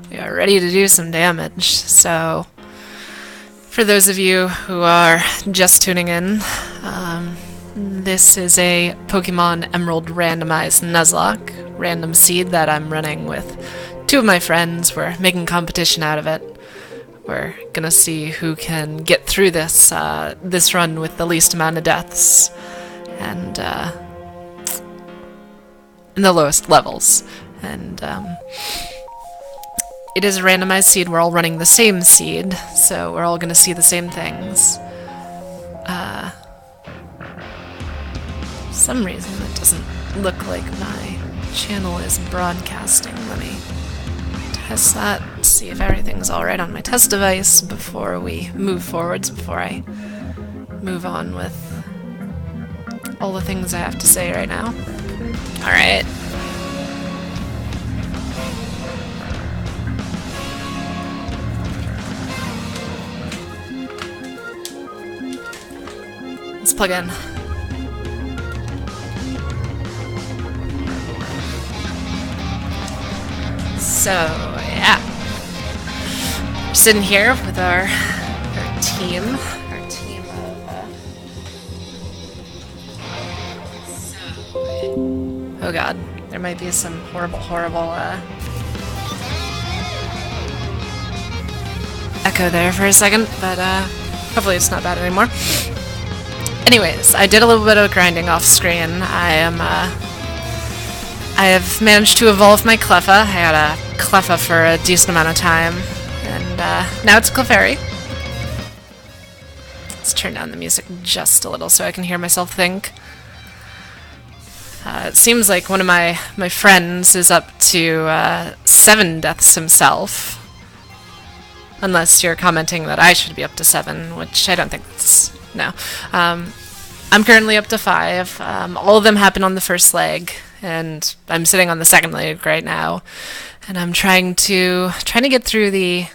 we are ready to do some damage. So, for those of you who are just tuning in, this is a Pokemon Emerald Randomized Nuzlocke random seed that I'm running with two of my friends. We're making competition out of it. We're gonna see who can get through this this run with the least amount of deaths and in the lowest levels. And it is a randomized seed. We're all running the same seed, so we're all gonna see the same things. For some reason it doesn't look like my channel is broadcasting. Let me test that, see if everything's alright on my test device before we move forwards, before I move on with all the things I have to say right now. Alright. Let's plug in. So, yeah. We're sitting here with our team. Our team of... Oh god, there might be some horrible echo there for a second, but hopefully it's not bad anymore. Anyways, I did a little bit of grinding off screen. I have managed to evolve my Cleffa. I had a Cleffa for a decent amount of time, and now it's Clefairy. Let's turn down the music just a little so I can hear myself think. It seems like one of my friends is up to 7 deaths himself. Unless you're commenting that I should be up to 7, which I don't think that's... no. I'm currently up to 5. All of them happen on the first leg, and I'm sitting on the second leg right now, and I'm trying to get through the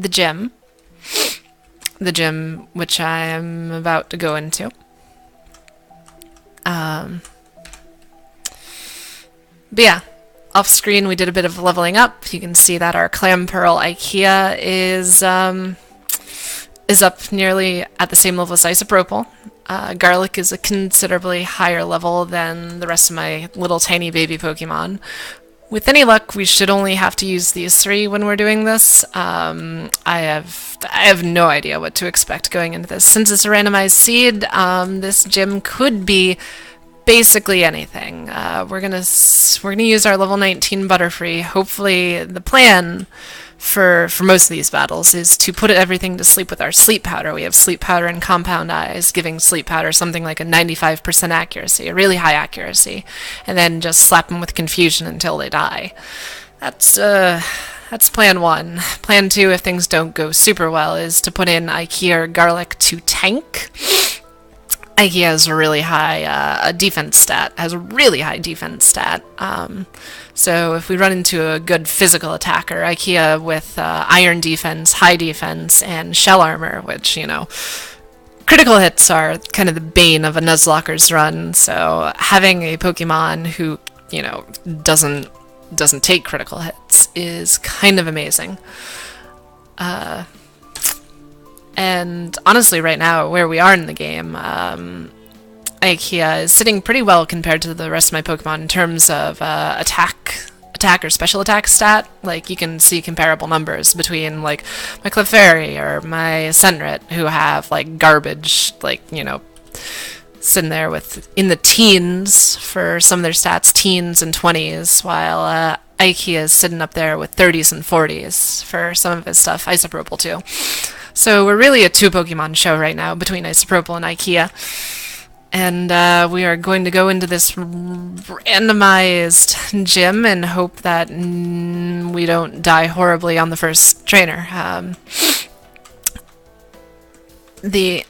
gym, which I am about to go into. But yeah, off screen we did a bit of leveling up. You can see that our Clam Pearl Ikea is up nearly at the same level as Isopropyl. Garlic is a considerably higher level than the rest of my little tiny baby Pokemon. With any luck, we should only have to use these 3 when we're doing this. I have no idea what to expect going into this. Since it's a randomized seed, this gym could be basically anything. We're gonna use our level 19 Butterfree. Hopefully, the plan for most of these battles is to put everything to sleep with our Sleep Powder. We have Sleep Powder and Compound Eyes, giving Sleep Powder something like a 95% accuracy, a really high accuracy, and then just slap them with Confusion until they die. That's plan 1. Plan 2, if things don't go super well, is to put in Ikea or Garlic to tank. Ikea has a really high defense stat, so if we run into a good physical attacker, Ikea with iron defense, high defense, and shell armor, which, you know, critical hits are kind of the bane of a Nuzlocker's run, so having a Pokemon who, you know, doesn't take critical hits is kind of amazing. And honestly, right now, where we are in the game, Ikea is sitting pretty well compared to the rest of my Pokemon in terms of attack or special attack stat. Like, you can see comparable numbers between, like, my Clefairy or my Sentret, who have, like, garbage, like, you know, sitting there with in the teens for some of their stats, teens and 20s, while Ikea is sitting up there with 30s and 40s for some of his stuff, Isopropyl too. So we're really a 2 Pokemon show right now between Isopropyl and Ikea. And we are going to go into this randomized gym and hope that we don't die horribly on the first trainer. Do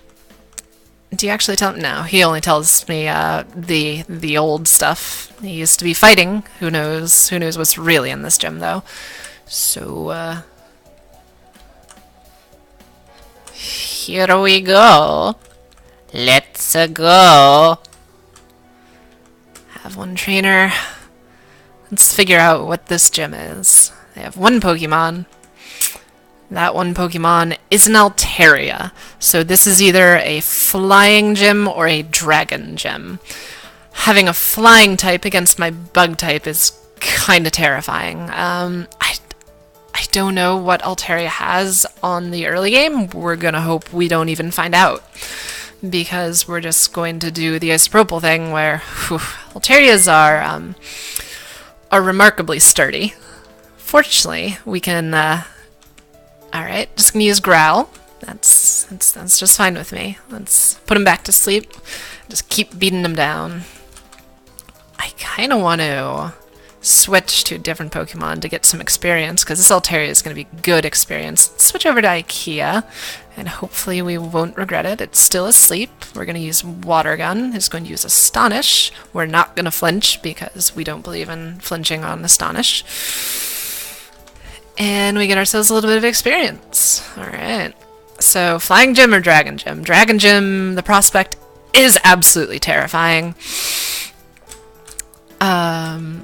you actually tell him? No, he only tells me the old stuff. He used to be fighting. Who knows what's really in this gym, though. So, here we go. Let's go. Have one trainer. Let's figure out what this gym is. They have 1 Pokemon. That one Pokemon is an Altaria. So this is either a flying gym or a dragon gym. Having a flying type against my bug type is kind of terrifying. I don't know what Altaria has on the early game. We're gonna hope we don't even find out, because we're just going to do the isopropyl thing where Altarias are remarkably sturdy. Fortunately, we can. Alright, just gonna use Growl. That's just fine with me. Let's put him back to sleep. Just keep beating him down. I kind of want to switch to a different Pokemon to get some experience, because this Altaria is going to be good experience. Switch over to Ikea, and hopefully we won't regret it. It's still asleep. We're going to use Water Gun. It's going to use Astonish. We're not going to flinch, because we don't believe in flinching on Astonish. And we get ourselves a little bit of experience. Alright. So, Flying Gym or Dragon Gym? Dragon Gym, the prospect is absolutely terrifying.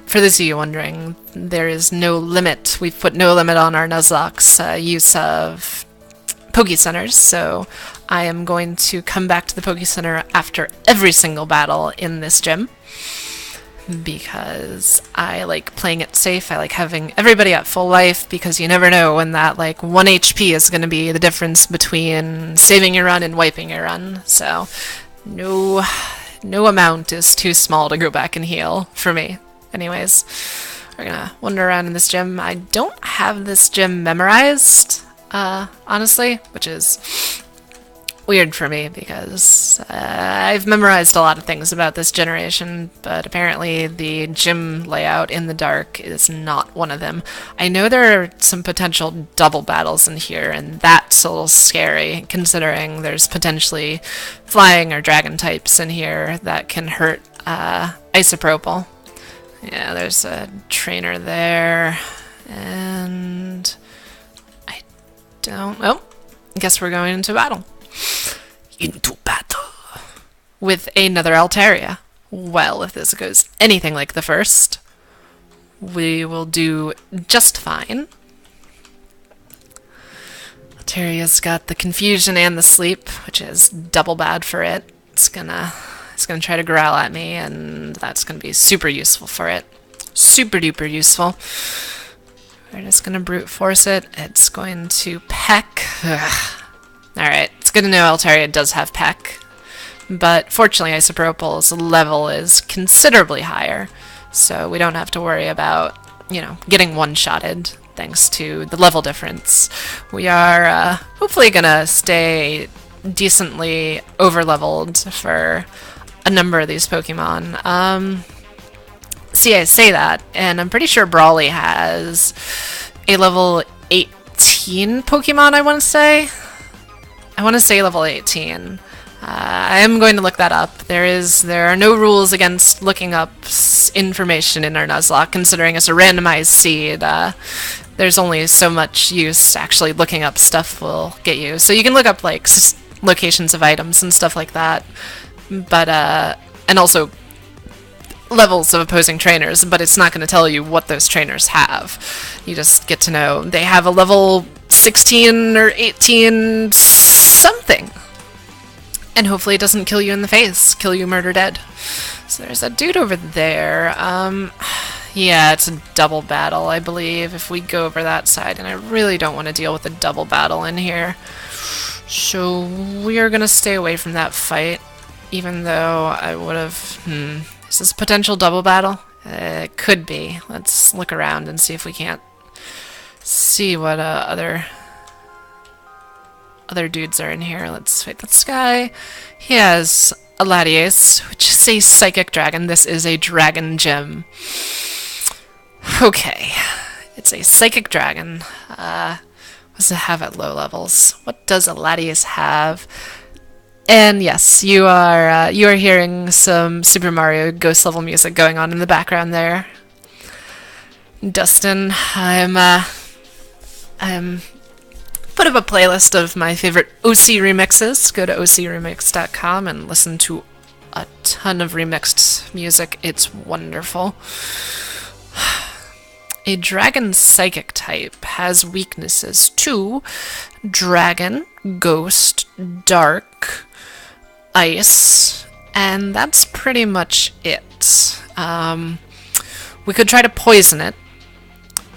For those of you wondering, there is no limit. We've put no limit on our Nuzlocke's use of Pokecenters, so I am going to come back to the Pokecenter after every single battle in this gym, because I like playing it safe. I like having everybody at full life, because you never know when that like 1 HP is going to be the difference between saving your run and wiping your run. So no amount is too small to go back and heal for me. Anyways, we're gonna wander around in this gym. I don't have this gym memorized, honestly, which is weird for me, because I've memorized a lot of things about this generation, but apparently the gym layout in the dark is not one of them. I know there are some potential double battles in here, and that's a little scary, considering there's potentially flying or dragon types in here that can hurt isopropyl. Yeah, there's a trainer there, and I guess we're going into battle. Into battle with another Altaria. Well, if this goes anything like the first, we will do just fine. Altaria's got the confusion and the sleep, which is double bad for it. It's gonna try to growl at me, and that's gonna be super useful for it. Super duper useful. We're just gonna brute force it. It's going to peck. Alright, it's good to know Altaria does have peck, but fortunately isopropyl's level is considerably higher, so we don't have to worry about, you know, getting one-shotted thanks to the level difference. We are hopefully gonna stay decently over-leveled for a number of these Pokemon. See, I say that, and I'm pretty sure Brawly has a level 18 Pokemon, I want to say. I want to say level 18. I am going to look that up. There are no rules against looking up information in our Nuzlocke, considering it's a randomized seed. There's only so much use actually looking up stuff will get you. So you can look up like locations of items and stuff like that, but and also levels of opposing trainers, but it's not going to tell you what those trainers have. You just get to know they have a level 16 or 18 something, and hopefully it doesn't kill you in the face, kill you murder dead. So there's that dude over there. Yeah, it's a double battle, I believe, if we go over that side, and I really don't want to deal with a double battle in here, so we are gonna stay away from that fight, even though I would have. Is this a potential double battle? It could be. Let's look around and see if we can't see what other dudes are in here. Let's fight this guy. He has a Latias, which is a psychic dragon. This is a dragon gym. Okay, it's a psychic dragon. What does it have at low levels? What does a Latias have? And yes, you are hearing some Super Mario Ghost level music going on in the background there. Dustin, I'm put up a playlist of my favorite OC remixes. Go to ocremix.com and listen to a ton of remixed music. It's wonderful. A dragon psychic type has weaknesses to dragon, ghost, dark, ice, and that's pretty much it. We could try to poison it.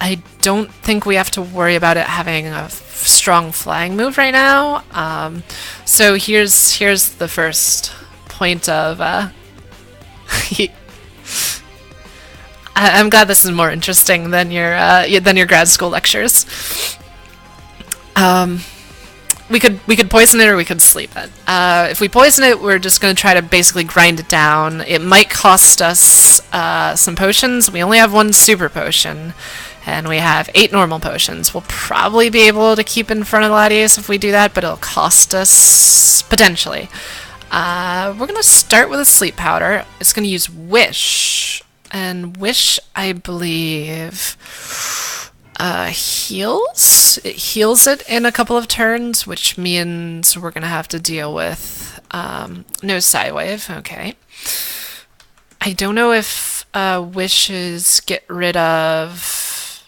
I don't think we have to worry about it having a strong flying move right now. So here's the first point of I'm glad this is more interesting than your grad school lectures. We could poison it or we could sleep it. If we poison it, we're just going to try to basically grind it down. It might cost us some potions. We only have 1 super potion, and we have 8 normal potions. We'll probably be able to keep in front of Gladius if we do that, but it'll cost us potentially. We're going to start with a sleep powder. It's going to use Wish. And Wish, I believe, heals? It heals it in a couple of turns, which means we're going to have to deal with no Psywave. Okay. I don't know if Wishes get rid of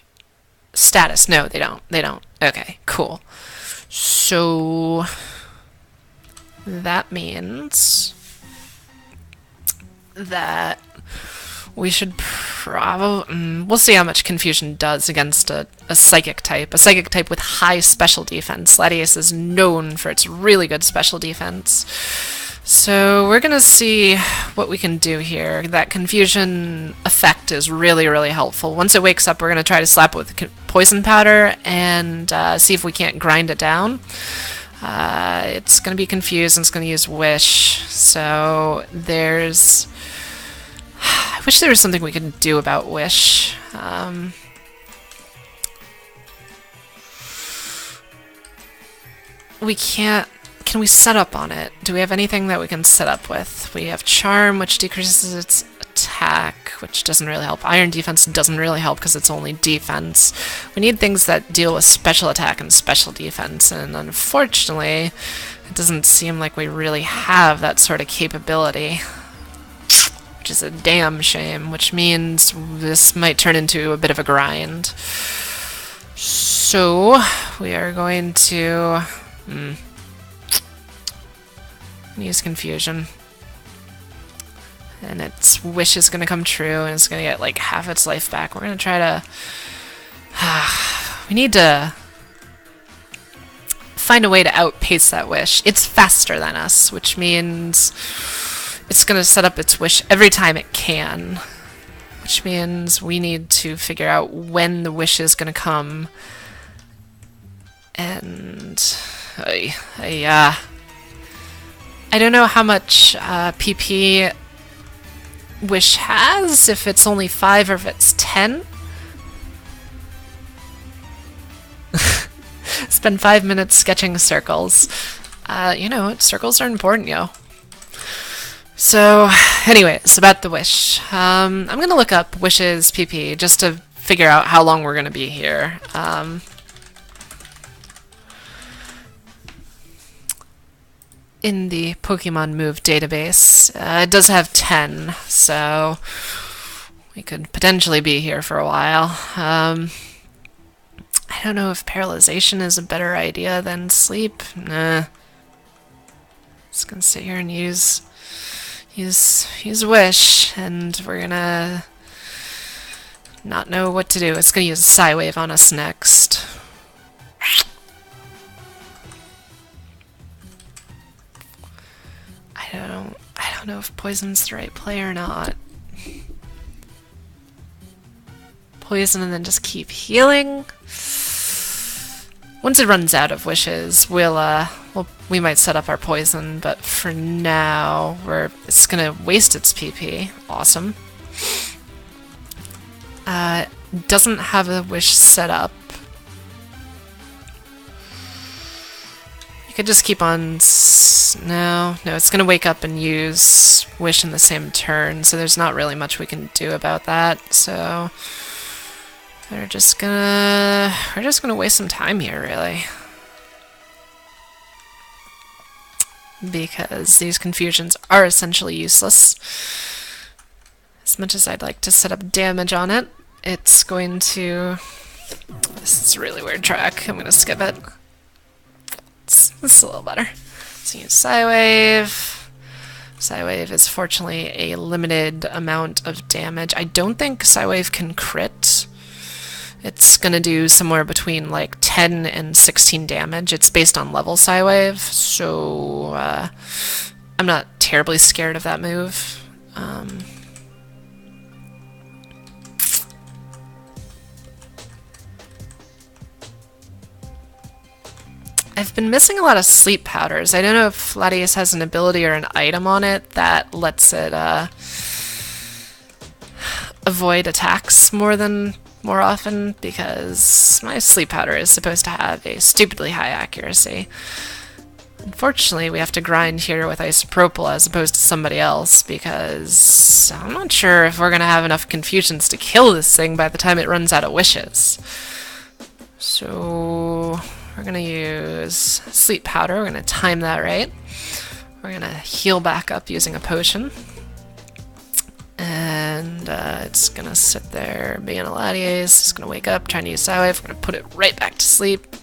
status. No, they don't. They don't. Okay, cool. So that means that we should probably... we'll see how much Confusion does against a Psychic type. A Psychic type with high special defense. Gladius is known for its really good special defense. So we're going to see what we can do here. That Confusion effect is really, really helpful. Once it wakes up, we're going to try to slap it with Poison Powder and see if we can't grind it down. It's going to be confused and it's going to use Wish. So there's... I wish there was something we could do about Wish. We can't... Can we set up on it? Do we have anything that we can set up with? We have Charm, which decreases its attack, which doesn't really help. Iron Defense doesn't really help because it's only defense. We need things that deal with special attack and special defense, and unfortunately, it doesn't seem like we really have that sort of capability. Which is a damn shame, which means this might turn into a bit of a grind. So, we are going to use Confusion. And its Wish is going to come true, and it's going to get like half its life back. We're going to try to... we need to find a way to outpace that Wish. It's faster than us, which means... it's going to set up its Wish every time it can, which means we need to figure out when the Wish is going to come. And I don't know how much PP Wish has, if it's only 5 or if it's 10. Spend 5 minutes sketching circles. You know, circles are important, yo. So, anyways, about the Wish. I'm going to look up Wish's PP just to figure out how long we're going to be here. In the Pokemon Move database, it does have 10, so we could potentially be here for a while. I don't know if paralyzation is a better idea than sleep. Nah. Just going to sit here and use Wish, and we're gonna not know what to do. It's gonna use a Psywave on us next. I don't know if Poison's the right play or not. Poison and then just keep healing. Once it runs out of Wishes, we might set up our Poison, but for now, it's gonna waste its PP. Awesome. Doesn't have a Wish set up. You could just keep on... No, it's gonna wake up and use Wish in the same turn, so there's not really much we can do about that, so... We're just gonna waste some time here, really. Because these Confusions are essentially useless. As much as I'd like to set up damage on it. it's going to... This is a really weird track. I'm going to skip it. It's a little better. So use Psywave. Psywave is fortunately a limited amount of damage. I don't think Psywave can crit. It's going to do somewhere between like 10 and 16 damage. It's based on level Psywave, so I'm not terribly scared of that move. I've been missing a lot of sleep powders. I don't know if Latias has an ability or an item on it that lets it avoid attacks more often, because my sleep powder is supposed to have a stupidly high accuracy. Unfortunately, we have to grind here with isopropyl as opposed to somebody else, because I'm not sure if we're going to have enough confusions to kill this thing by the time it runs out of wishes. So we're going to use sleep powder. We're going to time that right. We're going to heal back up using a potion. And it's going to sit there being a Latias. It's going to wake up, trying to use Psywave. We're going to put it right back to sleep.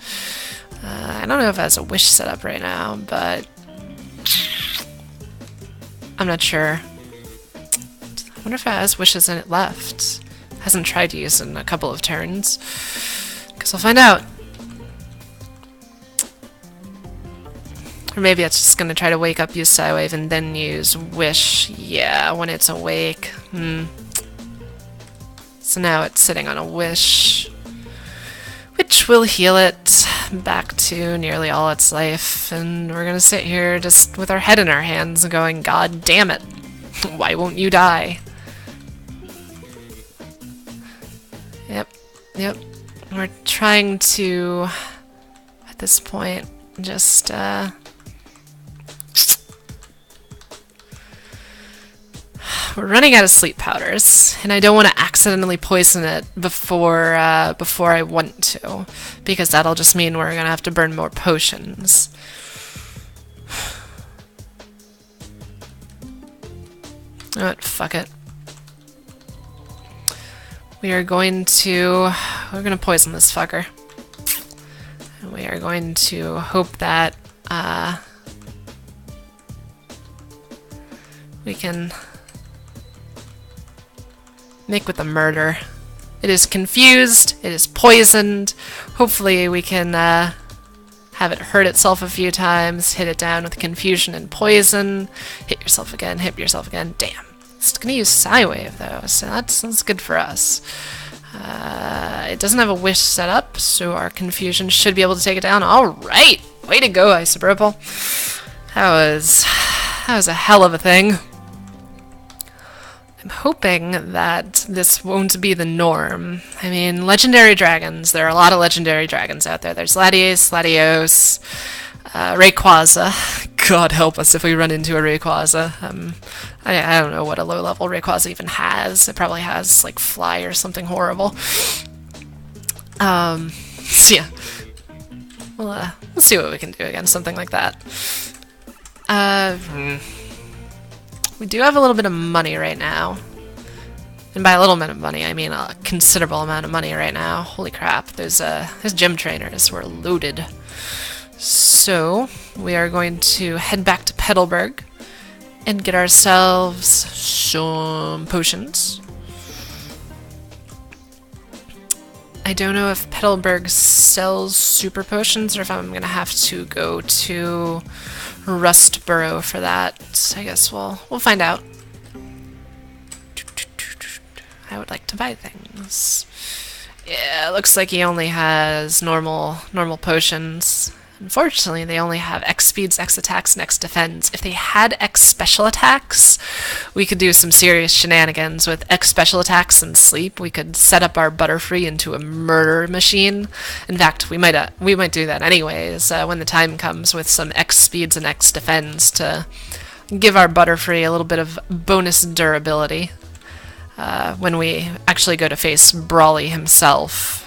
I don't know if it has a wish set up right now, but I'm not sure. I wonder if it has wishes in it left. Hasn't tried to use it in a couple of turns. Guess I'll find out. Or maybe it's just going to try to wake up, use Psywave, and then use Wish. Yeah, when it's awake. So now it's sitting on a Wish, which will heal it back to nearly all its life. And we're going to sit here just with our head in our hands and going, God damn it. Why won't you die? Yep. We're trying to, at this point, just, we're running out of sleep powders, and I don't want to accidentally poison it before I want to, because that'll just mean we're gonna have to burn more potions. You know what? Fuck it. We're gonna poison this fucker. And we are going to hope that we can make with the murder. It is confused, it is poisoned. Hopefully we can have it hurt itself a few times, hit it down with confusion and poison, hit yourself again, damn. It's gonna use Psywave though, so that's good for us. It doesn't have a wish set up, so our confusion should be able to take it down. Alright! Way to go, Isopropyl. That was a hell of a thing. I'm hoping that this won't be the norm. I mean, legendary dragons, there are a lot of legendary dragons out there. There's Latias, Latios, Rayquaza. God help us if we run into a Rayquaza. I don't know what a low-level Rayquaza even has. It probably has, like, Fly or something horrible. So yeah. We'll see what we can do against something like that. We do have a little bit of money right now. And by a little bit of money, I mean a considerable amount of money right now. Holy crap, those gym trainers were loaded. So, we are going to head back to Petalburg and get ourselves some potions. I don't know if Petalburg sells super potions or if I'm going to have to go to Rustboro for that. I guess we'll find out. I would like to buy things. Yeah, it looks like he only has normal potions. Unfortunately, they only have X speeds, X attacks, and X defends. If they had X special attacks, we could do some serious shenanigans with X special attacks and sleep. We could set up our Butterfree into a murder machine. In fact, we might do that anyways when the time comes with some X speeds and X defends to give our Butterfree a little bit of bonus durability when we actually go to face Brawly himself.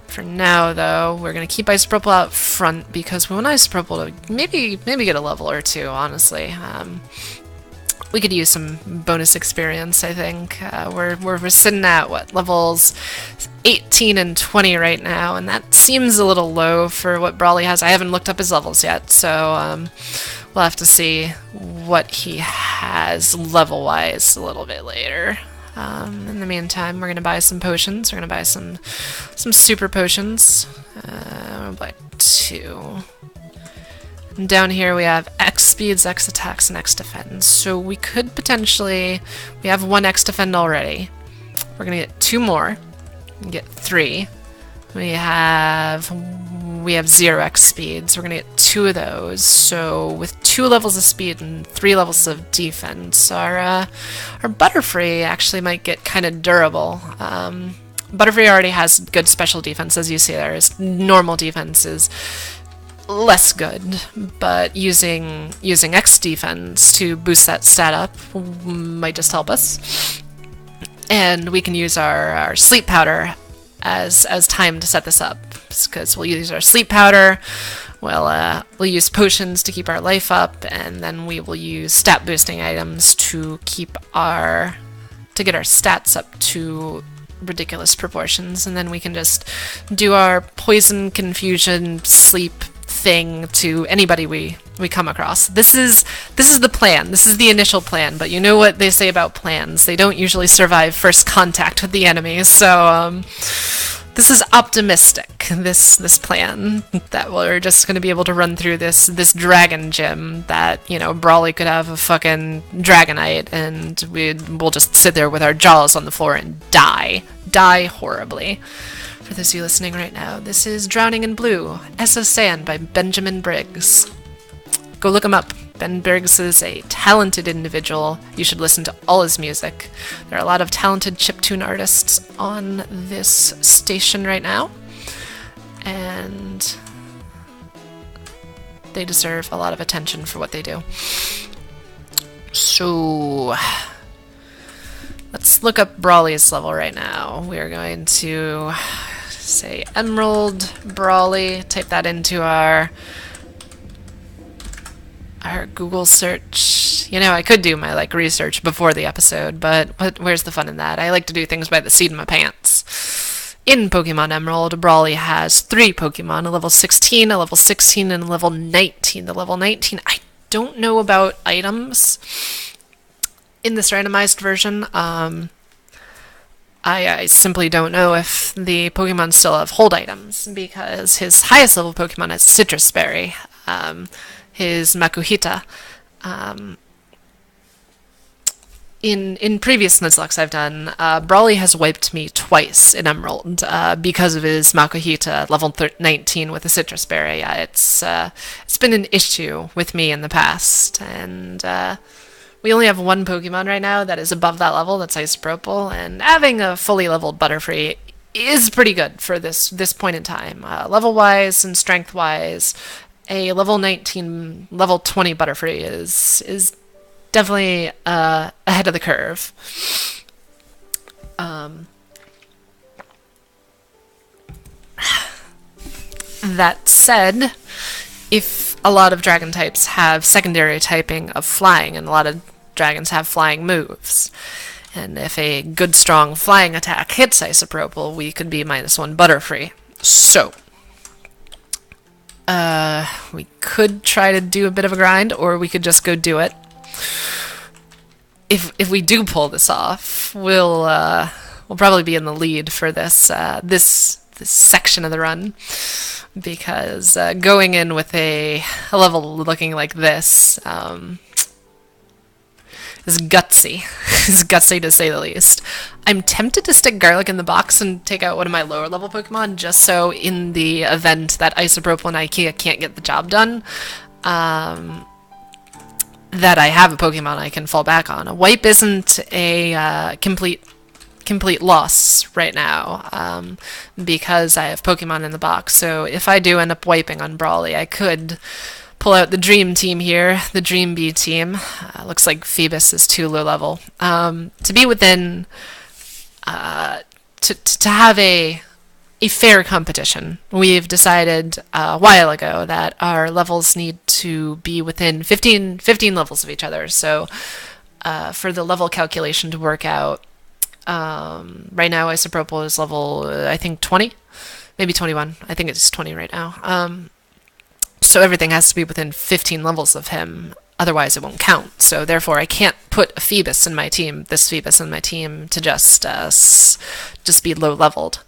For now, though, we're going to keep Isopropyl out front because we want Isopropyl to maybe get a level or two, honestly. we could use some bonus experience, I think. We're sitting at, what, levels 18 and 20 right now, and that seems a little low for what Brawly has. I haven't looked up his levels yet, so we'll have to see what he has level-wise a little bit later. In the meantime, we're going to buy some potions. We're going to buy some super potions. We'll buy 2. And down here we have X speeds, X attacks, and X defends. So we could potentially... We have 1 X defend already. We're going to get 2 more. We get 3. We have 0 X speeds. We're going to get 2 of those. So with 2 levels of speed and 3 levels of defense, our Butterfree actually might get kind of durable. Butterfree already has good special defense, as you see there. His normal defense is less good, but using X defense to boost that stat up might just help us. And we can use our sleep powder as time to set this up, because we'll use our sleep powder, we'll use potions to keep our life up, and then we will use stat boosting items to get our stats up to ridiculous proportions, and then we can just do our poison, confusion, sleep thing to anybody we come across. This is the plan. This is the initial plan, but you know what they say about plans. They don't usually survive first contact with the enemy, so this is optimistic, this plan, that we're just going to be able to run through this dragon gym that, you know, Brawly could have a fucking Dragonite, and we'll just sit there with our jaws on the floor and die horribly. For those of you listening right now, this is Drowning in Blue, S of Sand by Benjamin Briggs. Go look him up. Ben Briggs is a talented individual. You should listen to all his music. There are a lot of talented chiptune artists on this station right now, and they deserve a lot of attention for what they do. So let's look up Brawly's level right now. We are going to say Emerald Brawly, type that into our Google search. You know, I could do my research before the episode, but where's the fun in that? I like to do things by the seat of my pants. In Pokemon Emerald, Brawly has 3 Pokemon, a level 16, a level 16, and a level 19. The level 19, I don't know about items in this randomized version. I simply don't know if the Pokemon still have hold items, because his highest level Pokemon is Citrus Berry, his Makuhita. In previous Nuzlockes I've done, Brawly has wiped me twice in Emerald because of his Makuhita level 19 with a Citrus Berry. It's been an issue with me in the past, and we only have 1 Pokemon right now that is above that level, that's Isopropyl, and having a fully leveled Butterfree is pretty good for this point in time. Level-wise and strength-wise, a level 19, level 20 Butterfree is definitely ahead of the curve. That said, if a lot of dragon types have secondary typing of flying, and a lot of dragons have flying moves, and if a good strong flying attack hits Isopropyl, we could be -1 Butterfree. So we could try to do a bit of a grind, or we could just go do it. If we do pull this off, we'll probably be in the lead for this section of the run, because going in with a level looking like this is gutsy. Is gutsy to say the least. I'm tempted to stick Garlic in the box and take out one of my lower level Pokemon, just so in the event that Isopropyl and Ikea can't get the job done, that I have a Pokemon I can fall back on. A wipe isn't a complete loss right now, because I have Pokemon in the box. So if I do end up wiping on Brawly, I could pull out the Dream Team here, the Dream Bee team. Looks like Phoebus is too low level. To be within, to have a fair competition, we've decided a while ago that our levels need to be within 15 levels of each other. So for the level calculation to work out, right now isopropyl is level, I think 20, maybe 21. I think it's 20 right now. So everything has to be within 15 levels of him, otherwise it won't count. So therefore I can't put a Phoebus in my team, this Phoebus in my team, to just be low leveled.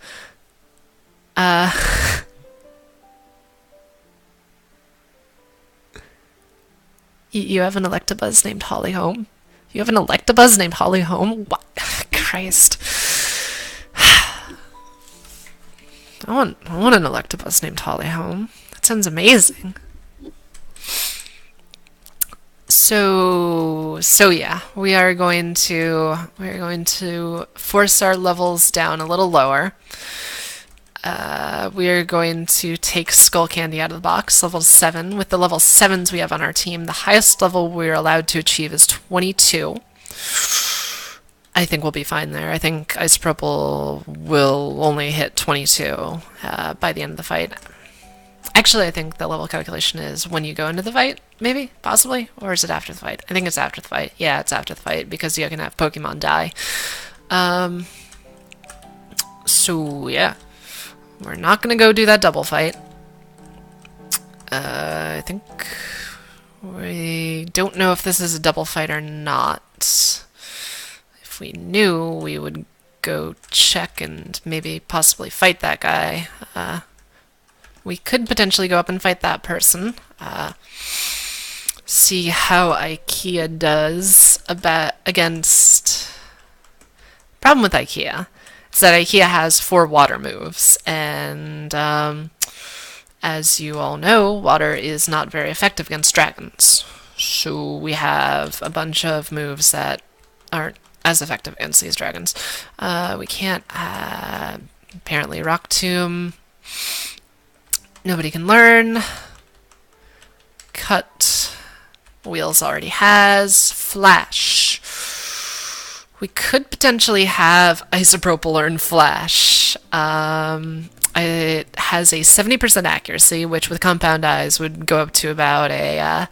You have an Electabuzz named Hollyhome? You have an Electabuzz named Hollyhome? What? Christ. I want an Electabuzz named Hollyhome. That sounds amazing. So yeah, we are going to force our levels down a little lower. We are going to take Skull Candy out of the box, level 7. With the level 7s we have on our team, the highest level we're allowed to achieve is 22. I think we'll be fine there. I think Isopropyl will only hit 22 by the end of the fight. Actually, I think the level calculation is when you go into the fight, maybe, possibly, or is it after the fight? I think it's after the fight. Yeah, it's after the fight, because you can have Pokemon die. So, yeah. We're not going to go do that double fight. I think we don't know if this is a double fight or not. If we knew, we would go check and maybe possibly fight that guy. We could potentially go up and fight that person. See how IKEA does against... Problem with IKEA is that IKEA has 4 water moves, and as you all know, water is not very effective against dragons. So we have a bunch of moves that aren't as effective against these dragons. We can't, apparently, Rock Tomb. Nobody can learn. Cut. Wheels already has. Flash. We could potentially have Isopropyl learn Flash. It has a 70% accuracy, which with Compound Eyes would go up to about a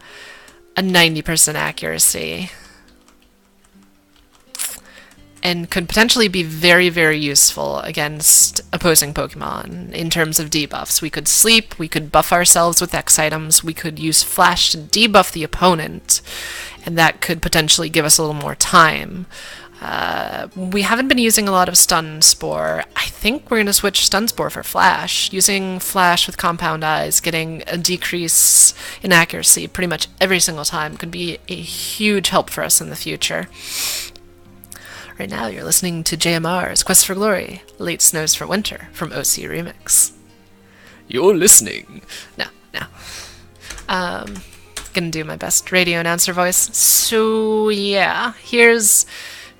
90% accuracy. And could potentially be very, very useful against opposing Pokemon in terms of debuffs. We could sleep, we could buff ourselves with X items, we could use Flash to debuff the opponent, and that could potentially give us a little more time. We haven't been using a lot of Stun Spore. I think we're going to switch Stun Spore for Flash. Using Flash with Compound Eyes, getting a decrease in accuracy pretty much every single time could be a huge help for us in the future. Right now you're listening to JMR's Quest for Glory, Late Snows for Winter from OC Remix. You're listening. No. Gonna do my best radio announcer voice. So yeah, here's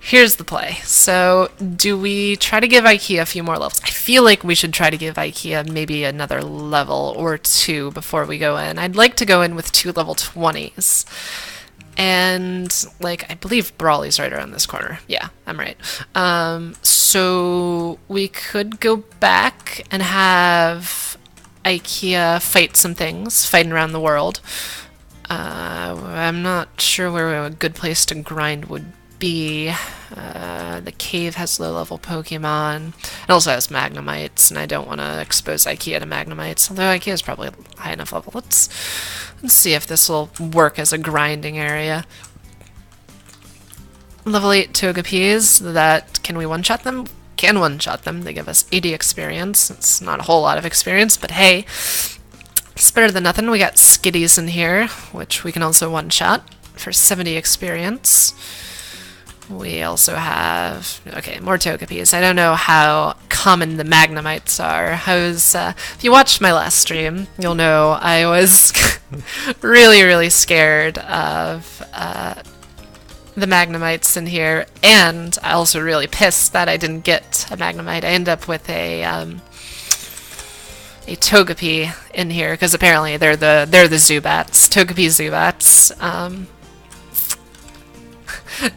the play. So do we try to give IKEA a few more levels? I feel like we should try to give IKEA maybe another level or 2 before we go in. I'd like to go in with 2 level 20s. And, like, I believe Brawly's right around this corner. Yeah, I'm right. So we could go back and have IKEA fight some things, fighting around the world. I'm not sure where a good place to grind would be. The cave has low-level Pokemon. It also has Magnemites, and I don't want to expose IKEA to Magnemites, although IKEA is probably a high enough level. Let's see if this will work as a grinding area. Level 8 Togepis, can we one-shot them? Can one-shot them. They give us 80 experience. It's not a whole lot of experience, but hey, it's better than nothing. We got Skitties in here, which we can also one-shot for 70 experience. We also have, okay, more Togepis. I don't know how common the Magnemites are. If you watched my last stream, you'll know I was really, really scared of the Magnemites in here, and I also really pissed that I didn't get a Magnemite. I ended up with a Togepi in here, because apparently they're the Zubats, Togepi Zubats.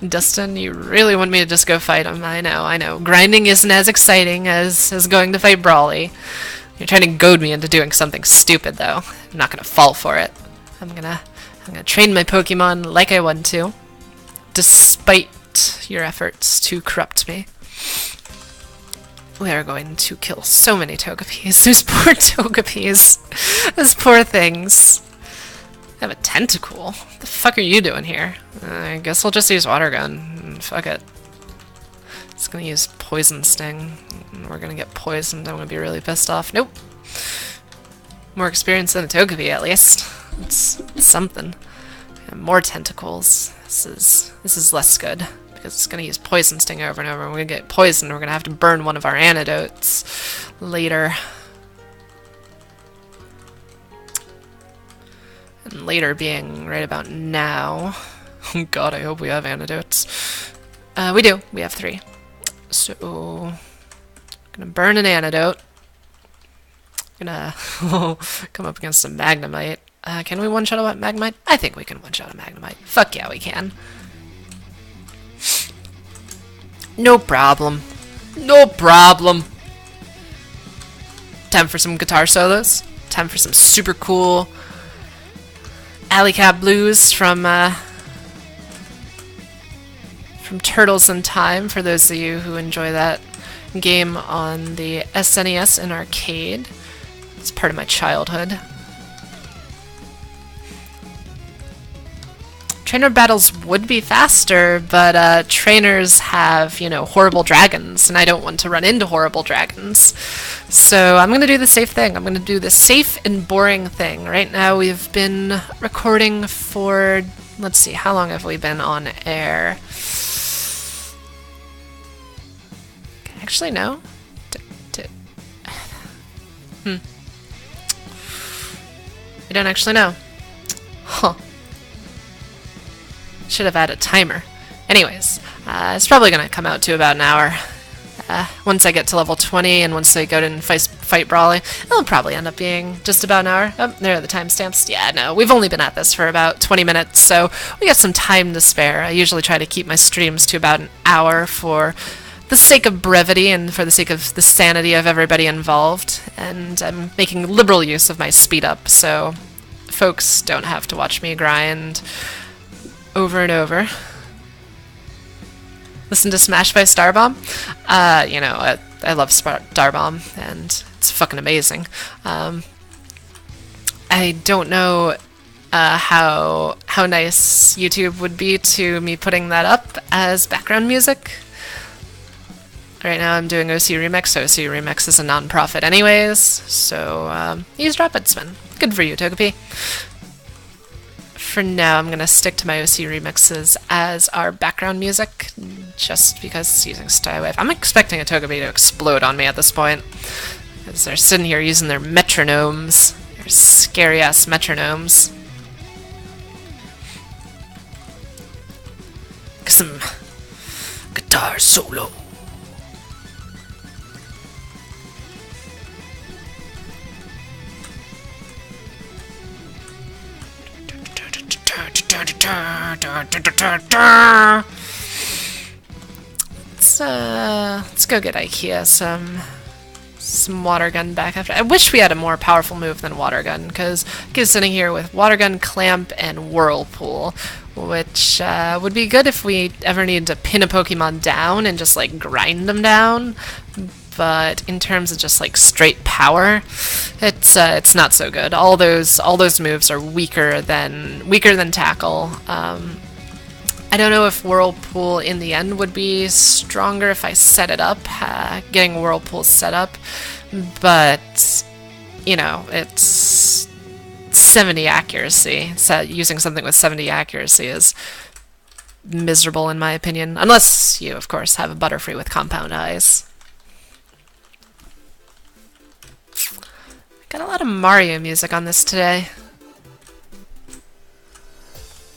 Dustin, you really want me to just go fight him. I know. Grinding isn't as exciting as going to fight Brawly. You're trying to goad me into doing something stupid, though. I'm not gonna fall for it. I'm gonna train my Pokemon like I want to. despite your efforts to corrupt me. We are going to kill so many Togepis. Those poor Togepis. Those poor things. I have a tentacle. What the fuck are you doing here? I guess I'll just use water gun. Fuck it. It's gonna use poison sting. We're gonna get poisoned. I'm gonna be really pissed off. Nope. More experience than a Togepi, at least. It's something. And more tentacles. This is less good because it's gonna use poison sting over and over. We're gonna get poisoned. We're gonna have to burn one of our antidotes later. And later being right about now. Oh god, I hope we have antidotes. We do. We have 3. So, gonna burn an antidote. Gonna come up against a Magnemite. Can we one-shot a Magnemite? I think we can one-shot a Magnemite. Fuck yeah, we can. No problem. No problem. Time for some guitar solos. Time for some super cool Alley Cat blues from Turtles in Time, for those of you who enjoy that game on the SNES in arcade. It's part of my childhood. Trainer battles would be faster, but trainers have, you know, horrible dragons, and I don't want to run into horrible dragons. So I'm going to do the safe thing. I'm going to do the safe and boring thing. Right now we've been recording for, let's see, how long have we been on air? Actually, no. I don't actually know. Huh. Should have had a timer. Anyways, it's probably going to come out to about an hour. Once I get to level 20 and once I go and fight Brawly, it'll probably end up being just about an hour. Oh, there are the timestamps. Yeah, no, we've only been at this for about 20 minutes, so we got some time to spare. I usually try to keep my streams to about an hour for the sake of brevity and for the sake of the sanity of everybody involved, and I'm making liberal use of my speed up, so folks don't have to watch me grind over and over. Listen to Smash by Starbomb? You know, I love Starbomb, and it's fucking amazing. I don't know how nice YouTube would be to me putting that up as background music. Right now I'm doing OC Remix. OC Remix is a non-profit anyways, so use Rapid Spin. Good for you, Togepi. For now, I'm going to stick to my OC remixes as our background music, just because it's using Stywave. I'm expecting a Togepi to explode on me at this point, because they're sitting here using their metronomes. Their scary-ass metronomes. Some guitar solo. Let's go get IKEA some water gun back after. I wish we had a more powerful move than water gun, because I'm sitting here with water gun, clamp, and whirlpool, which would be good if we ever needed to pin a Pokemon down and just like grind them down. But in terms of just like straight power, it's not so good. All those moves are weaker than tackle. I don't know if Whirlpool in the end would be stronger if I set it up, getting Whirlpool set up, but you know, it's 70 accuracy. So using something with 70 accuracy is miserable in my opinion, unless you of course have a Butterfree with compound eyes. Got a lot of Mario music on this today.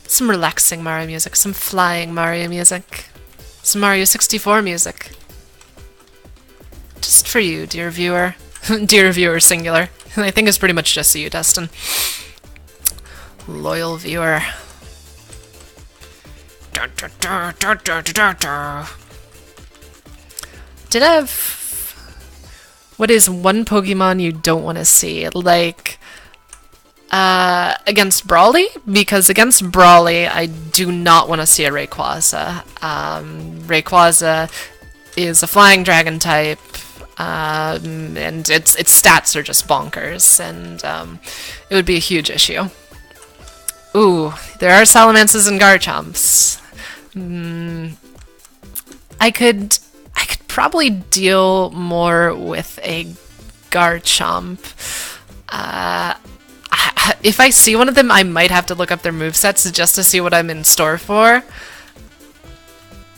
Some relaxing Mario music, some flying Mario music, some Mario 64 music. Just for you, dear viewer. Dear viewer, singular. I think it's pretty much just you, Dustin. Loyal viewer. Did I have... What is one Pokemon you don't want to see? Like, Against Brawly, because against Brawly, I do not want to see a Rayquaza. Rayquaza is a flying dragon type, and its stats are just bonkers, and it would be a huge issue. Ooh, there are Salamances and Garchomps. I could probably deal more with a Garchomp. If I see one of them, I might have to look up their movesets just to see what I'm in store for.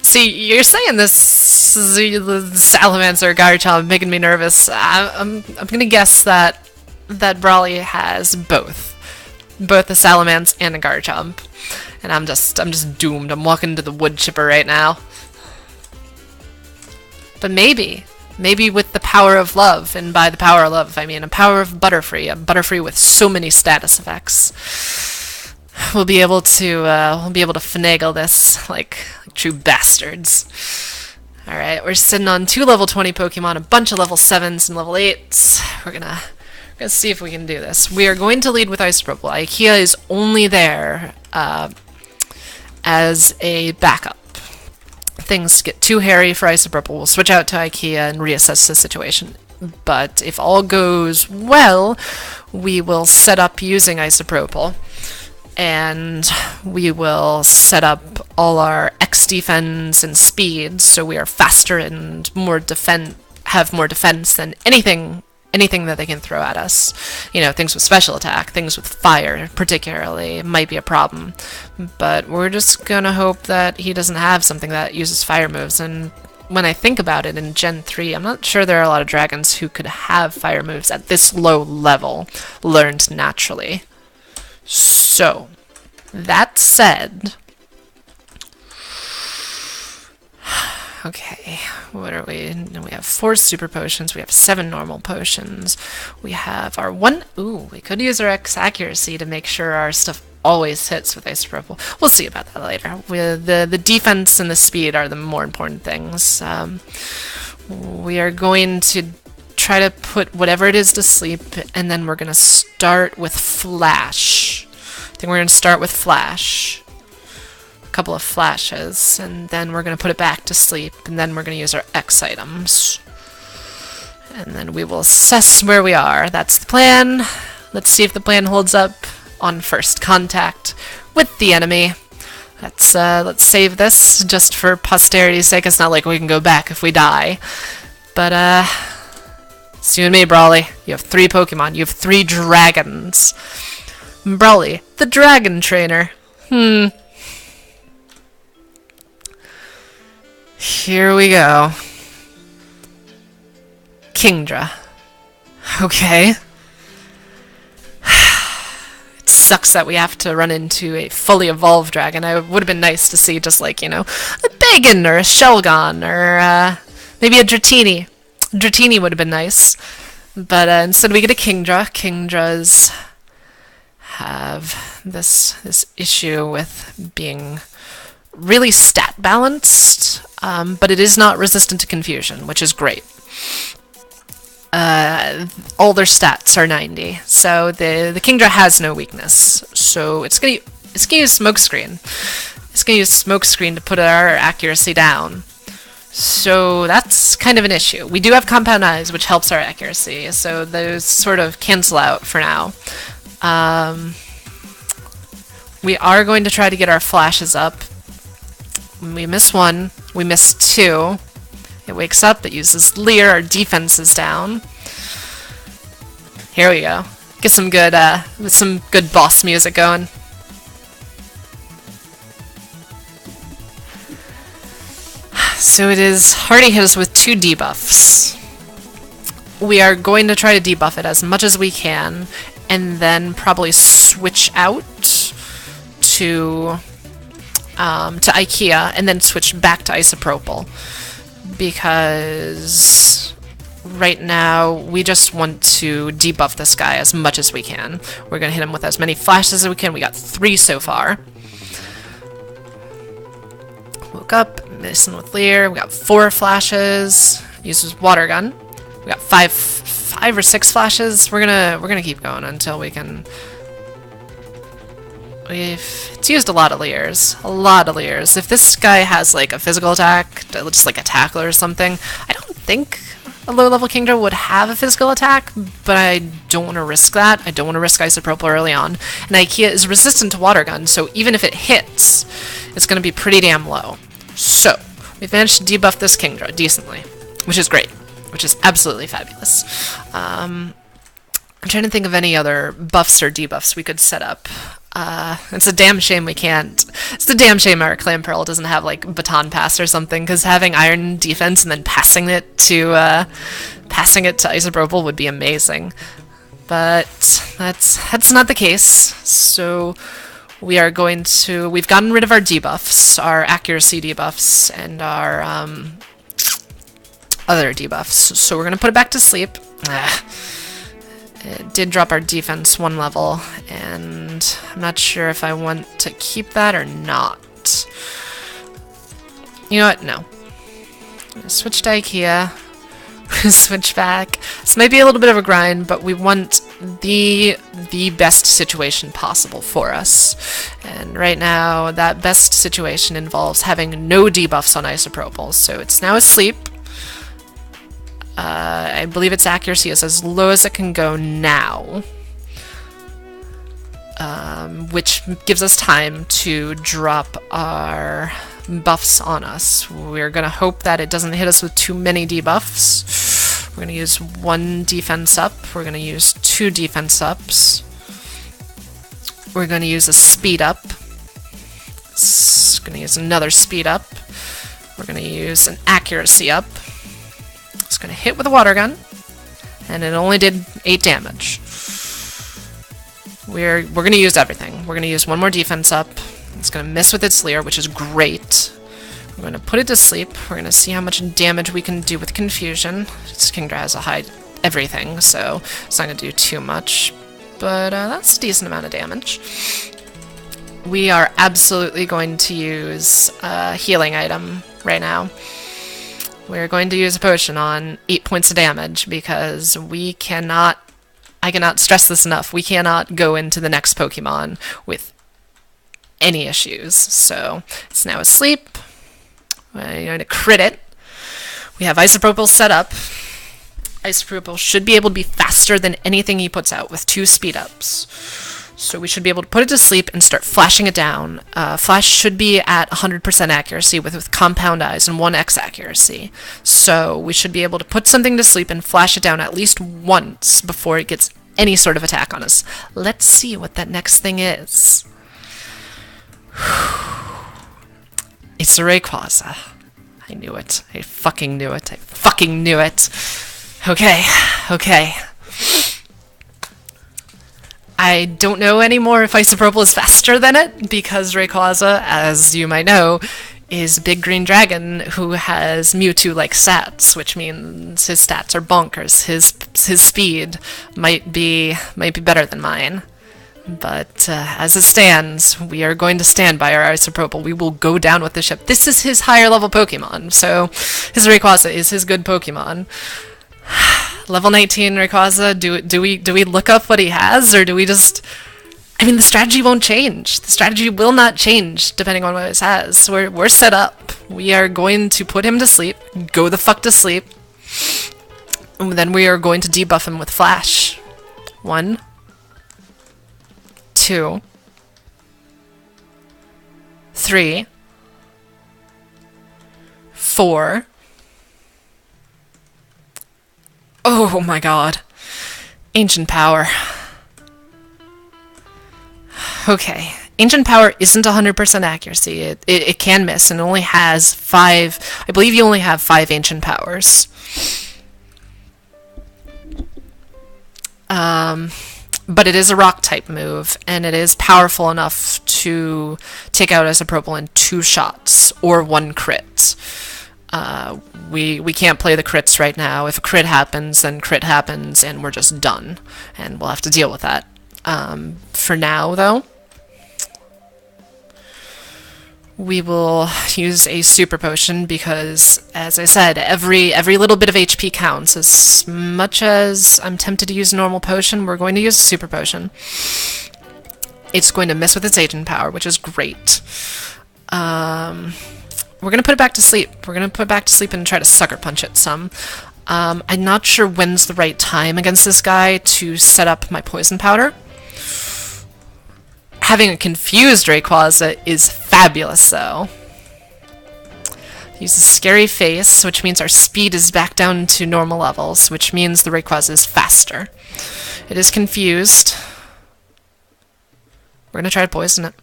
See, you're saying this Salamander or Garchomp making me nervous. I'm gonna guess that Brawly has both a Salamence and a Garchomp, and I'm just doomed. I'm walking into the wood chipper right now. But maybe with the power of love, and by the power of love, I mean a power of Butterfree, a Butterfree with so many status effects, we'll be able to finagle this like true bastards. All right, we're sitting on 2 level 20 Pokemon, a bunch of level 7s and level 8s. We're gonna see if we can do this. We are going to lead with Ice Purple. Ikea is only there as a backup. Things get too hairy for Isopurple, we'll switch out to Ikea and reassess the situation. But if all goes well, we will set up using Isopurple, and we will set up all our X defense and speed, so we are faster and have more defense than anything that they can throw at us. You know, things with special attack, things with fire particularly might be a problem. But we're just gonna hope that he doesn't have something that uses fire moves. And when I think about it, in Gen 3, I'm not sure there are a lot of dragons who could have fire moves at this low level learned naturally. So, that said, okay, what are we? We have 4 super potions, we have 7 normal potions, we have our 1... Ooh, we could use our X accuracy to make sure our stuff always hits with Ice Purple. We'll see about that later. The defense and the speed are the more important things. We are going to try to put whatever it is to sleep, and then we're going to start with Flash. I think we're going to start with Flash. Couple of flashes, and then we're going to put it back to sleep, and then we're going to use our X items. And then we will assess where we are. That's the plan. Let's see if the plan holds up on first contact with the enemy. Let's save this just for posterity's sake. It's not like we can go back if we die. But, it's you and me, Brawly. You have 3 Pokemon. You have 3 dragons. Brawly, the dragon trainer. Here we go. Kingdra. Okay. It sucks that we have to run into a fully evolved dragon. It would have been nice to see just like, you know, a Bagon or a Shelgon or maybe a Dratini. Dratini would have been nice. But instead we get a Kingdra. Kingdras have this issue with being really stat balanced, but it is not resistant to confusion, which is great. All their stats are 90, so the Kingdra has no weakness. So it's gonna use Smokescreen. It's gonna use Smokescreen to put our accuracy down. So that's kind of an issue. We do have Compound Eyes, which helps our accuracy, so those sort of cancel out for now. We are going to try to get our flashes up. We miss 1, we miss 2. It wakes up, it uses Leer, our defense is down. Here we go. Get some good boss music going. So it is Hardy hit us with 2 debuffs. We are going to try to debuff it as much as we can, and then probably switch out to Ikea, and then switch back to Isopropyl, because right now we just want to debuff this guy as much as we can. We're going to hit him with as many flashes as we can. We got 3 so far. Woke up, missing with Leer. We got 4 flashes. Uses Water Gun. We got 5 or 6 flashes. We're gonna keep going until we can It's used a lot of Leers. A lot of Leers. If this guy has like a physical attack, just like a tackle or something, I don't think a low-level Kingdra would have a physical attack, but I don't want to risk that. I don't want to risk Isopropyl early on. And Ikea is resistant to Water Gun, so even if it hits, it's going to be pretty damn low. So, we've managed to debuff this Kingdra decently, which is great, which is absolutely fabulous. I'm trying to think of any other buffs or debuffs we could set up. It's a damn shame we can't. It's a damn shame our Clamperl doesn't have like Baton Pass or something, because having Iron Defense and then passing it to Isopropyl would be amazing. But that's not the case. So we are going to. We've gotten rid of our debuffs, our accuracy debuffs, and our other debuffs. So we're gonna put it back to sleep. It did drop our defense 1 level, and I'm not sure if I want to keep that or not. You know what? No. Switch to Ikea. Switch back. This might be a little bit of a grind, but we want the best situation possible for us. And right now, that best situation involves having no debuffs on Isopropyl. So it's now asleep. I believe its accuracy is as low as it can go now, which gives us time to drop our buffs on us. We're going to hope that it doesn't hit us with too many debuffs. We're going to use 1 defense up. We're going to use 2 defense ups. We're going to use a speed up. It's going to use another speed up. We're going to use an accuracy up. It's going to hit with a water gun, and it only did 8 damage. We're going to use everything. We're going to use 1 more defense up. It's going to miss with its Leer, which is great. We're going to put it to sleep. We're going to see how much damage we can do with Confusion. This Kingdra has a high everything, so it's not going to do too much. But that's a decent amount of damage. We are absolutely going to use a healing item right now. We're going to use a potion on 8 points of damage because I cannot stress this enough, we cannot go into the next Pokemon with any issues. So it's now asleep. We're going to crit it. We have Isopropyl set up. Isopropyl should be able to be faster than anything he puts out with 2 speed ups. So we should be able to put it to sleep and start flashing it down. Flash should be at 100% accuracy with Compound Eyes and 1x accuracy. So we should be able to put something to sleep and flash it down at least once before it gets any sort of attack on us. Let's see what that next thing is. It's a Rayquaza. I knew it. I fucking knew it. I fucking knew it. Okay. I don't know anymore if Isopropyl is faster than it, because Rayquaza, as you might know, is a big green dragon who has Mewtwo-like stats, which means his stats are bonkers. His speed might be better than mine. But as it stands, we are going to stand by our Isopropyl. We will go down with the ship. This is his higher level Pokemon, so his Rayquaza is his good Pokemon. Level 19 Rayquaza, do we look up what he has, or do we just... I mean, the strategy won't change. The strategy will not change depending on what it has. We're set up. We are going to put him to sleep. Go the fuck to sleep. And then we are going to debuff him with Flash. 1, 2, 3, 4. Oh my god. Ancient Power. Okay. Ancient Power isn't 100% accuracy. It can miss, and it only has 5... I believe you only have 5 Ancient Powers. But it is a Rock-type move, and it is powerful enough to take out Isopropyl in 2 shots, or 1 crit. We can't play the crits right now. If a crit happens, then crit happens, and we're just done. And we'll have to deal with that. For now, though, we will use a Super Potion because, as I said, every little bit of HP counts. As much as I'm tempted to use a normal potion, we're going to use a Super Potion. It's going to miss with its agent power, which is great. We're going to put it back to sleep. We're going to put it back to sleep and try to sucker punch it some. I'm not sure when's the right time against this guy to set up my poison powder. Having a confused Rayquaza is fabulous, though. Use a scary face, which means our speed is back down to normal levels, which means the Rayquaza is faster. It is confused. We're going to try to poison it.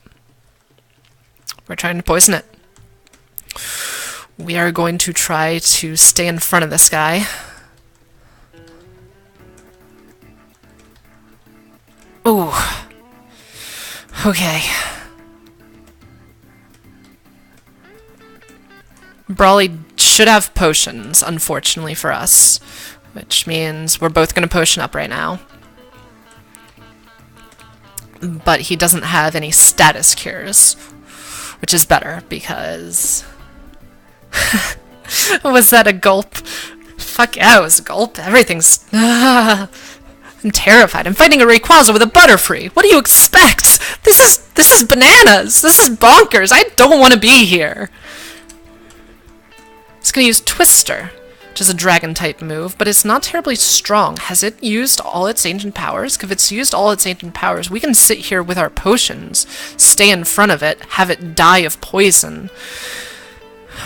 We're trying to poison it. We are going to try to stay in front of this guy. Ooh. Okay. Brawly should have potions, unfortunately for us, which means we're both going to potion up right now. But he doesn't have any status cures, which is better because... Was that a gulp? Fuck yeah, it was a gulp. Everything's... I'm terrified. I'm fighting a Rayquaza with a Butterfree. What do you expect? This is bananas. This is bonkers. I don't want to be here. It's going to use Twister, which is a dragon-type move, but it's not terribly strong. Has it used all its ancient powers? If it's used all its ancient powers, we can sit here with our potions, stay in front of it, have it die of poison.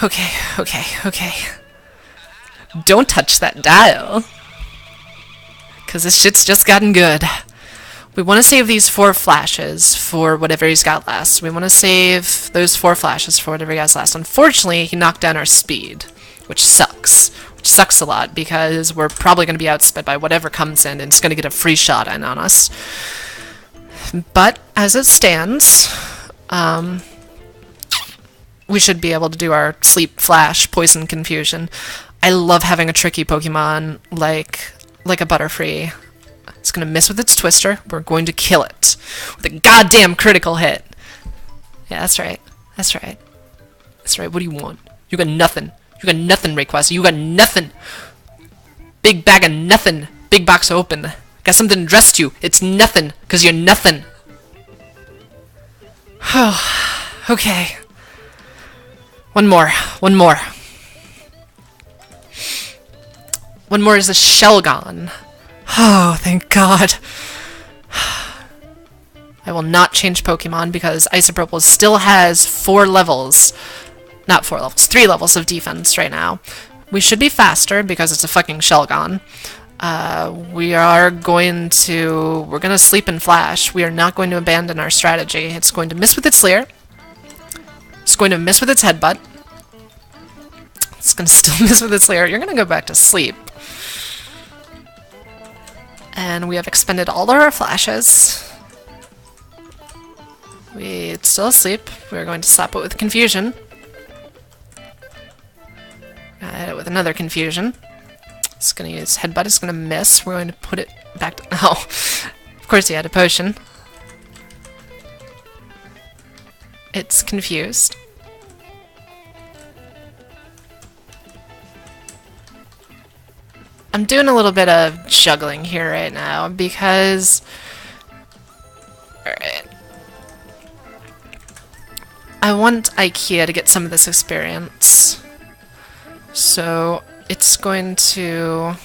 Okay, okay, okay. Don't touch that dial. Because this shit's just gotten good. We want to save these 4 flashes for whatever he's got last. We want to save those 4 flashes for whatever he has last. Unfortunately, he knocked down our speed, which sucks. Which sucks a lot, because we're probably going to be outsped by whatever comes in, and it's going to get a free shot in on us. But, as it stands, we should be able to do our Sleep, Flash, Poison, Confusion. I love having a tricky Pokemon like a Butterfree. It's going to miss with its Twister. We're going to kill it with a goddamn critical hit. Yeah, that's right. That's right. That's right. What do you want? You got nothing. You got nothing, Rayquaza. You got nothing. Big bag of nothing. Big box open. Got something addressed to you. It's nothing, because you're nothing. Okay. One more. One more. One more is a Shelgon. Oh, thank God. I will not change Pokemon because Isopropyl still has 4 levels. Not 4 levels, 3 levels of defense right now. We should be faster because it's a fucking Shelgon. We're going to sleep and flash. We are not going to abandon our strategy. It's going to miss with its Leer. It's going to miss with its Headbutt. It's going to still miss with its Leer. You're going to go back to sleep. And we have expended all of our flashes. It's still asleep. We're going to slap it with Confusion. Hit it with another Confusion. It's going to use Headbutt. It's going to miss. We're going to put it back to... Oh, of course he had a potion. It's confused. I'm doing a little bit of juggling here right now because... Alright. I want IKEA to get some of this experience. So it's going to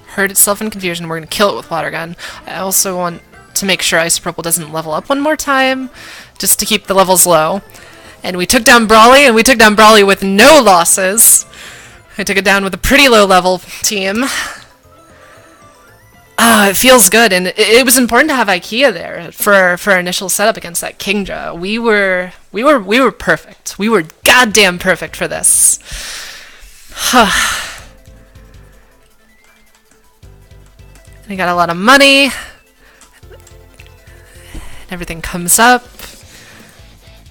hurt itself in Confusion. We're going to kill it with Water Gun. I also want to make sure Isopropyl doesn't level up one more time, just to keep the levels low. And we took down Brawly, and we took down Brawly with no losses. I took it down with a pretty low level team. It feels good, and it was important to have IKEA there for our initial setup against that Kingdra. We were perfect. We were goddamn perfect for this. We got a lot of money. Everything comes up,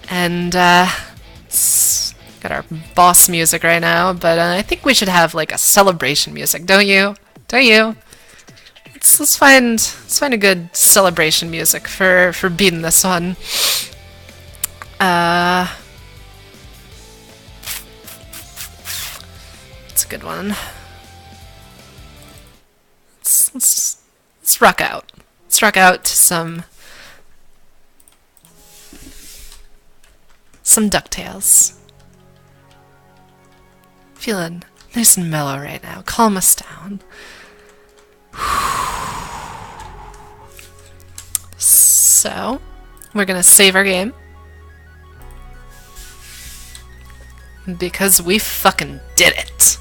and got our boss music right now. But I think we should have like a celebration music, don't you? Don't you? Let's find a good celebration music for beating this one. It's a good one. Let's rock out. Let's struck out some DuckTales. Feeling nice and mellow right now. Calm us down. So, we're gonna save our game. Because we fucking did it.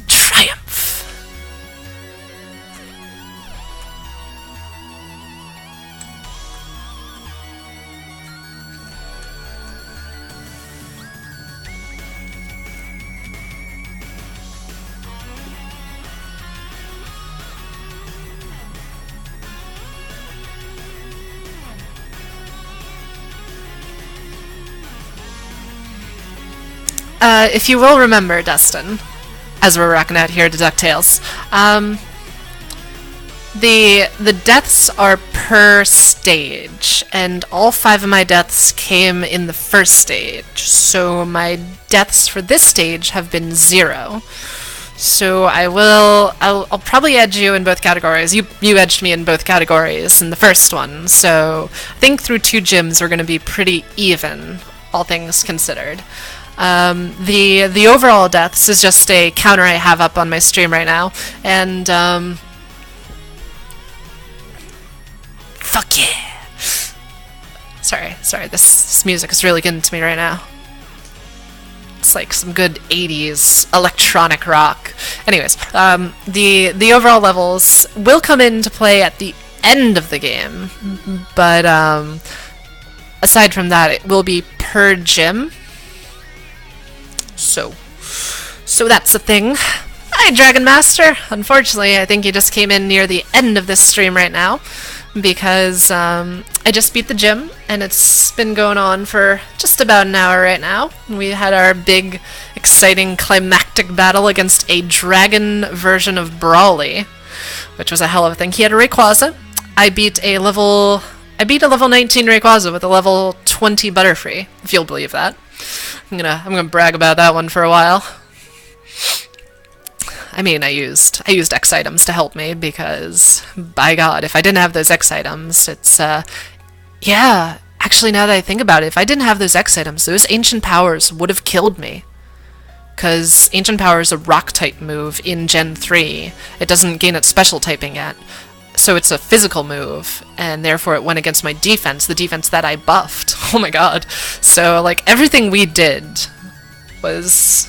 Triumph. If you will remember, Dustin, as we're rocking out here to DuckTales, the deaths are per stage, and all 5 of my deaths came in the first stage, so my deaths for this stage have been 0. So I'll probably edge you in both categories. You edged me in both categories in the first one, so I think through 2 gyms we're going to be pretty even, all things considered. The overall deaths is just a counter I have up on my stream right now, and fuck yeah! Sorry, this music is really getting to me right now. It's like some good 80s electronic rock. Anyways, the overall levels will come into play at the end of the game, but aside from that, it will be per gym. So that's the thing. Hi, Dragon Master! Unfortunately, I think you just came in near the end of this stream right now, because I just beat the gym, and it's been going on for just about an hour right now. We had our big, exciting, climactic battle against a dragon version of Brawly, which was a hell of a thing. He had a Rayquaza. I beat a level 19 Rayquaza with a level 20 Butterfree, if you'll believe that. I'm gonna brag about that one for a while. I mean, I used X items to help me, because by God, if I didn't have those X items, it's yeah. Actually, now that I think about it, if I didn't have those X items, those Ancient Powers would have killed me. Because Ancient Power is a Rock type move in Gen 3. It doesn't gain its special typing yet. So it's a physical move, and therefore it went against my defense, the defense that I buffed. Oh my god. So, like, everything we did was...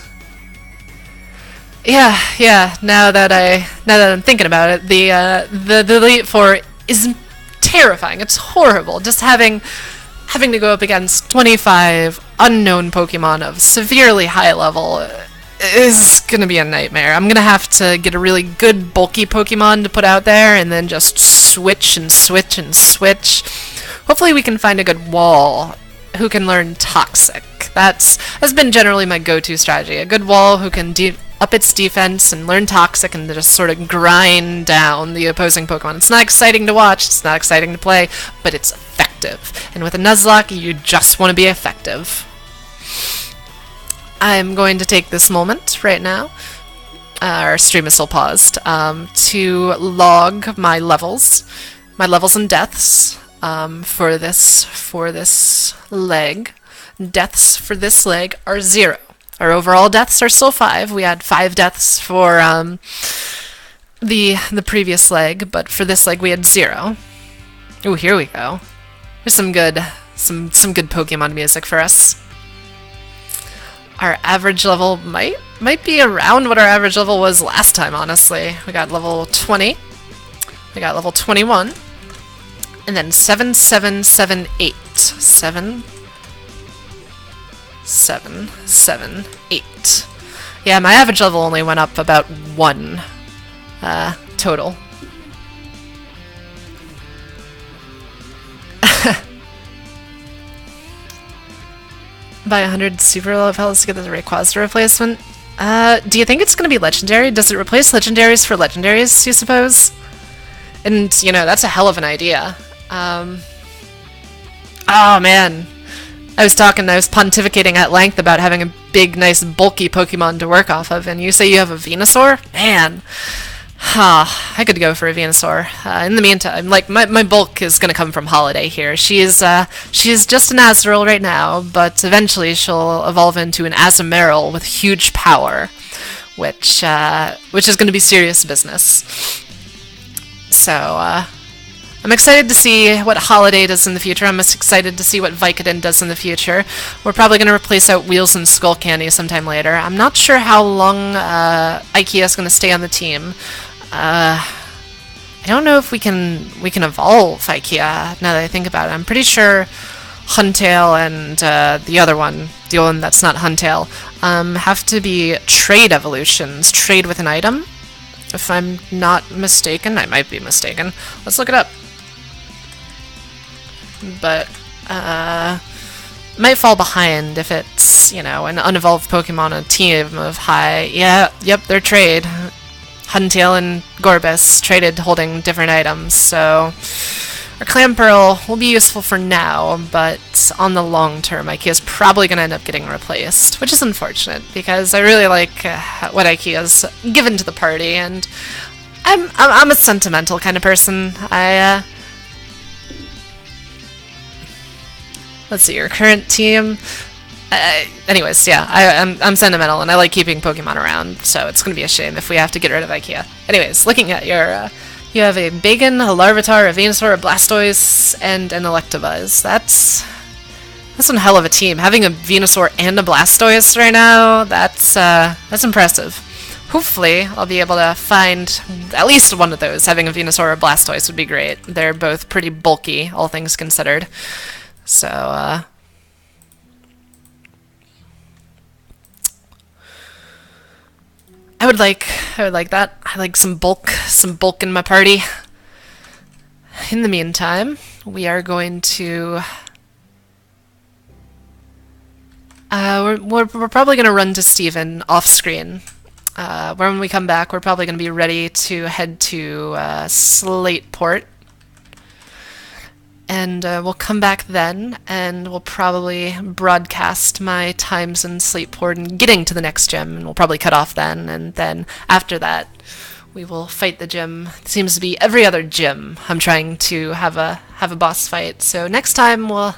Yeah, now that I'm thinking about it, the Elite Four is terrifying. It's horrible. Just having to go up against 25 unknown Pokemon of severely high level is gonna be a nightmare. I'm gonna have to get a really good bulky Pokemon to put out there, and then just switch and switch and switch. Hopefully we can find a good wall who can learn Toxic. That's been generally my go-to strategy. A good wall who can up its defense and learn Toxic and just sort of grind down the opposing Pokemon. It's not exciting to watch, it's not exciting to play, but it's effective. And with a Nuzlocke, you just want to be effective. I'm going to take this moment right now, our stream is still paused, to log my levels and deaths for this leg. Deaths for this leg are 0. Our overall deaths are still 5. We had 5 deaths for the previous leg, but for this leg we had 0. Ooh, here we go. There's some good Pokemon music for us. Our average level might be around what our average level was last time, honestly. We got level 20. We got level 21. And then 7, 7, 7, 8. 7, 7, 7, 8. Yeah, my average level only went up about 1 total. Buy 100 super low pelts to get the Rayquaza replacement. Do you think it's going to be legendary? Does it replace legendaries for legendaries, you suppose? And, you know, that's a hell of an idea. Oh, man. I was pontificating at length about having a big, nice, bulky Pokemon to work off of, and you say you have a Venusaur? Man. I could go for a Venusaur. In the meantime, like, my bulk is gonna come from Holiday here. She's just an Azurill right now, but eventually she'll evolve into an Azumarill with huge power, which is gonna be serious business. So, I'm excited to see what Holiday does in the future. I'm excited to see what Vicodin does in the future. We're probably going to replace out Wheels and Skull Candy sometime later. I'm not sure how long IKEA is going to stay on the team. I don't know if we can evolve IKEA now that I think about it. I'm pretty sure Huntail and the other one, the one that's not Huntail, have to be trade evolutions, trade with an item. If I'm not mistaken, I might be mistaken. Let's look it up. But, might fall behind if it's, you know, an unevolved Pokemon on a team of high... Yeah, yep, they're trade. Huntail and Gorbis traded holding different items, so... Our Clamperl will be useful for now, but on the long term, IKEA's probably going to end up getting replaced, which is unfortunate, because I really like what IKEA's given to the party, and I'm a sentimental kind of person. Let's see, your current team. Anyways, yeah, I'm sentimental, and I like keeping Pokemon around, so it's going to be a shame if we have to get rid of IKEA. Anyways, looking at your... you have a Bagon, a Larvitar, a Venusaur, a Blastoise, and an Electabuzz. That's one hell of a team. Having a Venusaur and a Blastoise right now, that's impressive. Hopefully, I'll be able to find at least one of those. Having a Venusaur or a Blastoise would be great. They're both pretty bulky, all things considered. So, I would like that. I like some bulk in my party. In the meantime, we are going to... we're probably going to run to Steven off-screen. When we come back, we're probably going to be ready to head to Slateport. And we'll come back then, and we'll probably broadcast my times in Slateport and getting to the next gym, and we'll probably cut off then, and then after that, we will fight the gym. It seems to be every other gym I'm trying to have a boss fight. So next time we'll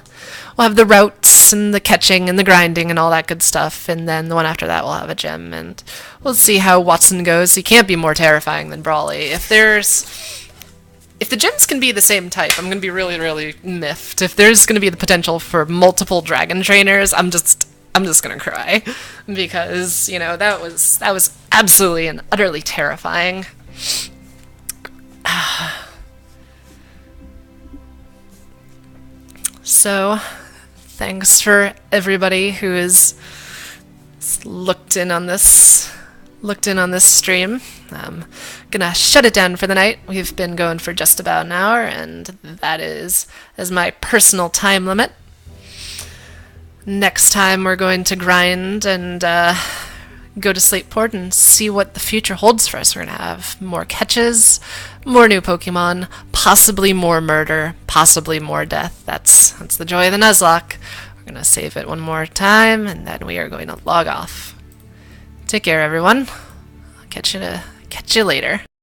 have the routes and the catching and the grinding and all that good stuff, and then the one after that we'll have a gym, and we'll see how Watson goes. He can't be more terrifying than Brawly. If the gyms can be the same type, I'm going to be really, really miffed. If there's going to be the potential for multiple dragon trainers, I'm just going to cry. Because, you know, that was absolutely and utterly terrifying. So, thanks for everybody who has looked in on this stream. I'm gonna shut it down for the night. We've been going for just about an hour, and that is my personal time limit. Next time we're going to grind and go to Slateport and see what the future holds for us. We're gonna have more catches, more new Pokemon, possibly more murder, possibly more death. That's the joy of the Nuzlocke. We're gonna save it one more time, and then we are going to log off. Take care, everyone. I'll catch you later.